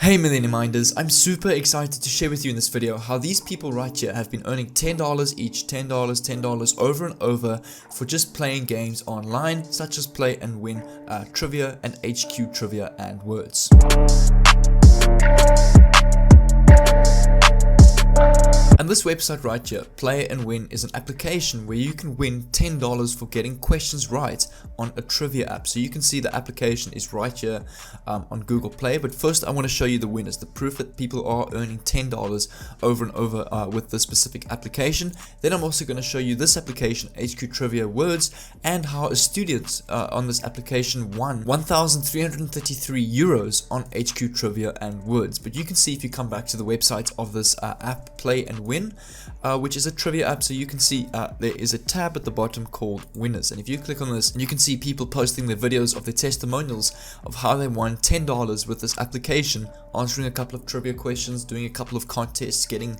Hey Millennium Minders, I'm super excited to share with you in this video how these people right here have been earning $10 each, $10 over and over for just playing games online such as Play and Win Trivia and HQ Trivia and Words. And this website right here, Play and Win, is an application where you can win $10 for getting questions right on a trivia app. So you can see the application is right here on Google Play. But first I want to show you the winners, the proof that people are earning $10 over and over with this specific application. Then I'm also going to show you this application, HQ Trivia Words, and how a student on this application won 1,333 euros on HQ Trivia and Words. But you can see if you come back to the website of this app, Play and Win, which is a trivia app, so you can see there is a tab at the bottom called Winners, and if you click on this, you can see people posting their videos of their testimonials of how they won $10 with this application, answering a couple of trivia questions, doing a couple of contests, getting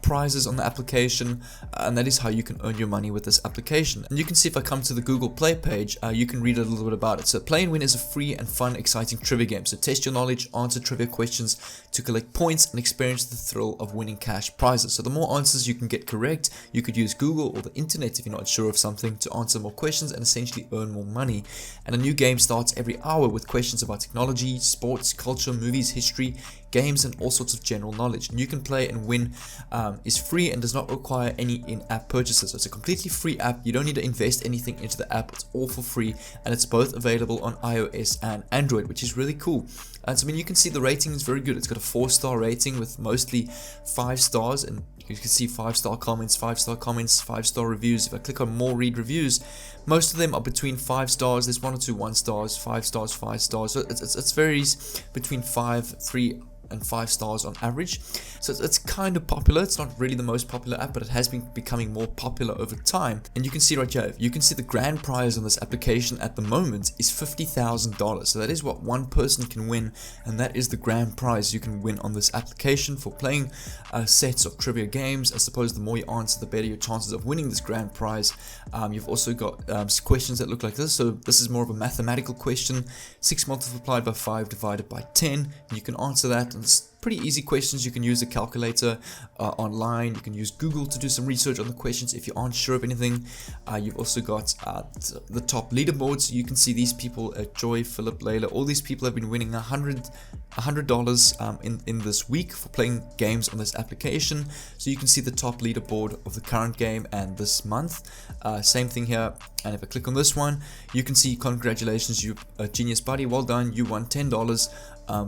prizes on the application, and that is how you can earn your money with this application. And you can see if I come to the Google Play page, you can read a little bit about it. So Play and Win is a free and fun, exciting trivia game. So test your knowledge, answer trivia questions to collect points, and experience the thrill of winning cash prizes. So the more answers you can get correct, you could use Google or the internet if you're not sure of something to answer more questions and essentially earn more money. And a new game starts every hour with questions about technology, sports, culture, movies, history, games, and all sorts of general knowledge. And you can Play and Win is free and does not require any in-app purchases. So it's a completely free app. You don't need to invest anything into the app. It's all for free, and it's both available on iOS and Android, which is really cool. And so I mean, you can see the rating is very good. It's got a 4-star rating with mostly 5 stars, and you can see 5-star comments, 5-star comments, 5-star reviews. If I click on more read reviews, most of them are between 5 stars. There's 1 or 2 1 stars, 5 stars, 5 stars. So it varies between 5, 3 and 5 stars on average. So it's kind of popular. It's not really the most popular app, but it has been becoming more popular over time. And you can see right here, you can see the grand prize on this application at the moment is $50,000. So that is what one person can win, and that is the grand prize you can win on this application for playing sets of trivia games. I suppose the more you answer, the better your chances of winning this grand prize. You've also got questions that look like this. So this is more of a mathematical question: 6 multiplied by 5 divided by 10. You can answer that. It's pretty easy questions. You can use a calculator online. You can use Google to do some research on the questions if you aren't sure of anything. You've also got the top leaderboards. You can see these people, Joy, Philip, Layla, all these people have been winning $100 in this week for playing games on this application. So you can see the top leaderboard of the current game and this month. Same thing here. And if I click on this one, you can see congratulations, you a genius buddy, well done, you won $10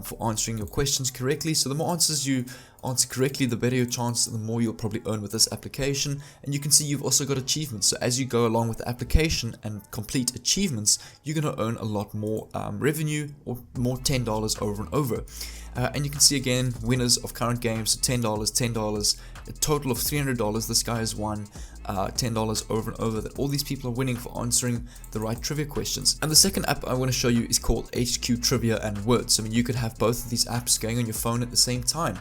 for answering your questions correctly. So the more answers you answer correctly, the better your chance, the more you'll probably earn with this application. And you can see you've also got achievements. So as you go along with the application and complete achievements, you're going to earn a lot more revenue, or more $10 over and over. And you can see again winners of current games, $10, a total of $300. This guy has won $10 over and over, that all these people are winning for answering the right trivia questions. And the second app I want to show you is called HQ Trivia and Words. I mean, you could have both of these apps going on your phone at the same time,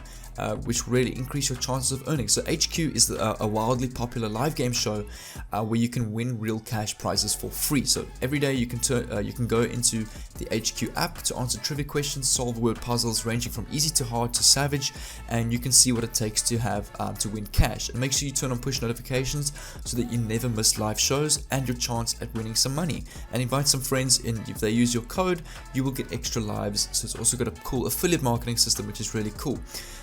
which really increase your chances of earning. So HQ is a wildly popular live game show where you can win real cash prizes for free. So every day you can go into the HQ app to answer trivia questions, solve word puzzles ranging from easy to hard to savage, and you can see what it takes to have to win cash. And make sure you turn on push notifications so that you never miss live shows and your chance at winning some money. And invite some friends in. If they use your code, you will get extra lives. So it's also got a cool affiliate marketing system, which is really cool.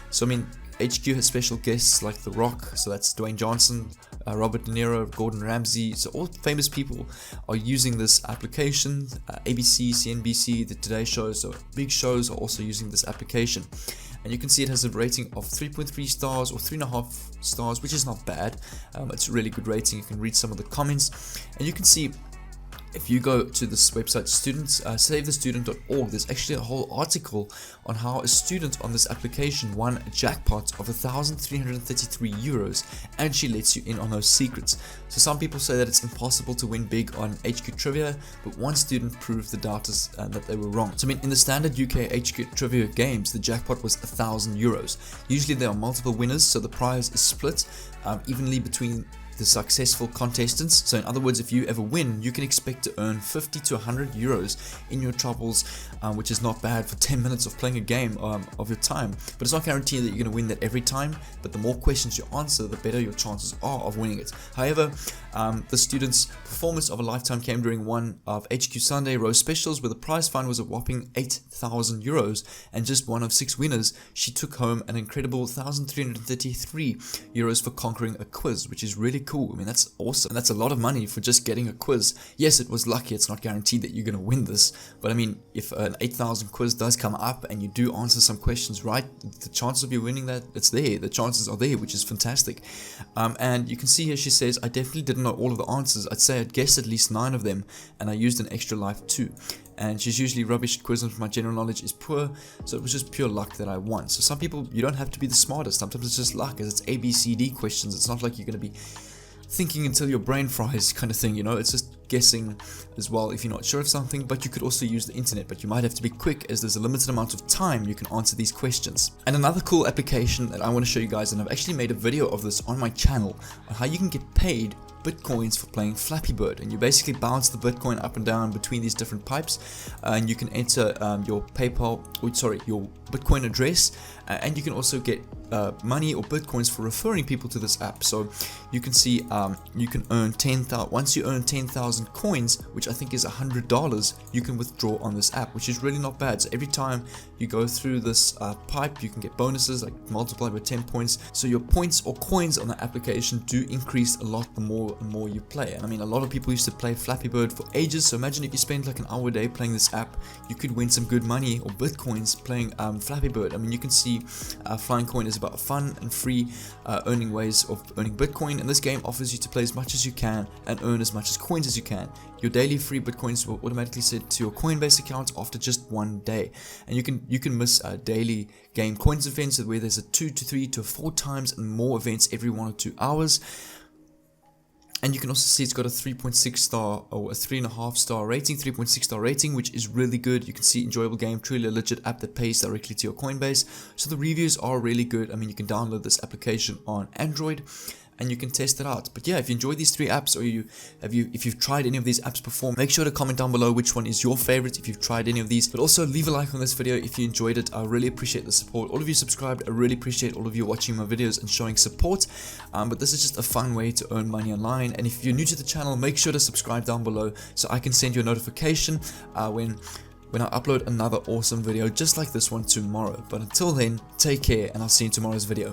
So I mean, HQ has special guests like The Rock, so that's Dwayne Johnson, Robert De Niro, Gordon Ramsay. So all famous people are using this application. ABC, CNBC, the Today Show, so big shows are also using this application. And you can see it has a rating of 3.3 stars or 3.5 stars, which is not bad. It's a really good rating. You can read some of the comments, and you can see if you go to this website, savethestudent.org, there's actually a whole article on how a student on this application won a jackpot of 1,333 euros, and she lets you in on those secrets. So some people say that it's impossible to win big on HQ Trivia, but one student proved the doubters that they were wrong. So I mean, in the standard UK HQ Trivia games, the jackpot was 1,000 euros. Usually there are multiple winners, so the prize is split evenly between the successful contestants. So in other words, if you ever win, you can expect to earn 50 to 100 euros in your troubles, which is not bad for 10 minutes of playing a game of your time. But it's not guaranteed that you're going to win that every time, but the more questions you answer, the better your chances are of winning it. However, the student's performance of a lifetime came during one of HQ Sunday Rose specials, where the prize fund was a whopping 8,000 euros, and just one of 6 winners, she took home an incredible 1,333 euros for conquering a quiz, which is really cool. I mean, that's awesome. That's a lot of money for just getting a quiz. Yes, it was lucky. It's not guaranteed that you're going to win this, but I mean, if an 8,000 quiz does come up and you do answer some questions right, the chances of you winning that, it's there. The chances are there, which is fantastic. And you can see here she says, I definitely didn't know all of the answers. I'd say I'd guessed at least 9 of them, and I used an extra life too. And she's usually rubbish at quizzes. My general knowledge is poor, so it was just pure luck that I won. So some people, you don't have to be the smartest. Sometimes it's just luck, as it's A, B, C, D questions. It's not like you're going to be thinking until your brain fries kind of thing, you know. It's just guessing as well if you're not sure of something. But you could also use the internet, but you might have to be quick, as there's a limited amount of time you can answer these questions. And another cool application that I want to show you guys, and I've actually made a video of this on my channel, on how you can get paid Bitcoins for playing Flappy Bird. And you basically bounce the Bitcoin up and down between these different pipes, and you can enter your your Bitcoin address, and you can also get money or Bitcoins for referring people to this app. So you can see you can earn 10,000. Once you earn 10,000 coins, which I think is $100, you can withdraw on this app, which is really not bad. So every time you go through this pipe, you can get bonuses like multiplied by 10 points. So your points or coins on the application do increase a lot the more and more you play. And I mean, a lot of people used to play Flappy Bird for ages. So imagine if you spend like an hour a day playing this app, you could win some good money or Bitcoins playing Flappy Bird. I mean, you can see Flying Coin is about fun and free earning ways of earning Bitcoin, and this game offers you to play as much as you can and earn as much as coins as you can. Your daily free Bitcoins will automatically set to your Coinbase account after just 1 day, and you can miss daily game coins events where there's a 2 to 3 to 4 times and more events every 1 or 2 hours. And you can also see it's got a 3.6 star or a 3.5 star rating, 3.6 star rating, which is really good. You can see enjoyable game, truly a legit app that pays directly to your Coinbase. So the reviews are really good. I mean, you can download this application on Android and you can test it out. But yeah, if you enjoyed these 3 apps, or if you've tried any of these apps before, make sure to comment down below which one is your favorite if you've tried any of these. But also leave a like on this video if you enjoyed it. I really appreciate the support. All of you subscribed, I really appreciate all of you watching my videos and showing support. But this is just a fun way to earn money online. And if you're new to the channel, make sure to subscribe down below so I can send you a notification when I upload another awesome video just like this one tomorrow. But until then, take care, and I'll see you in tomorrow's video.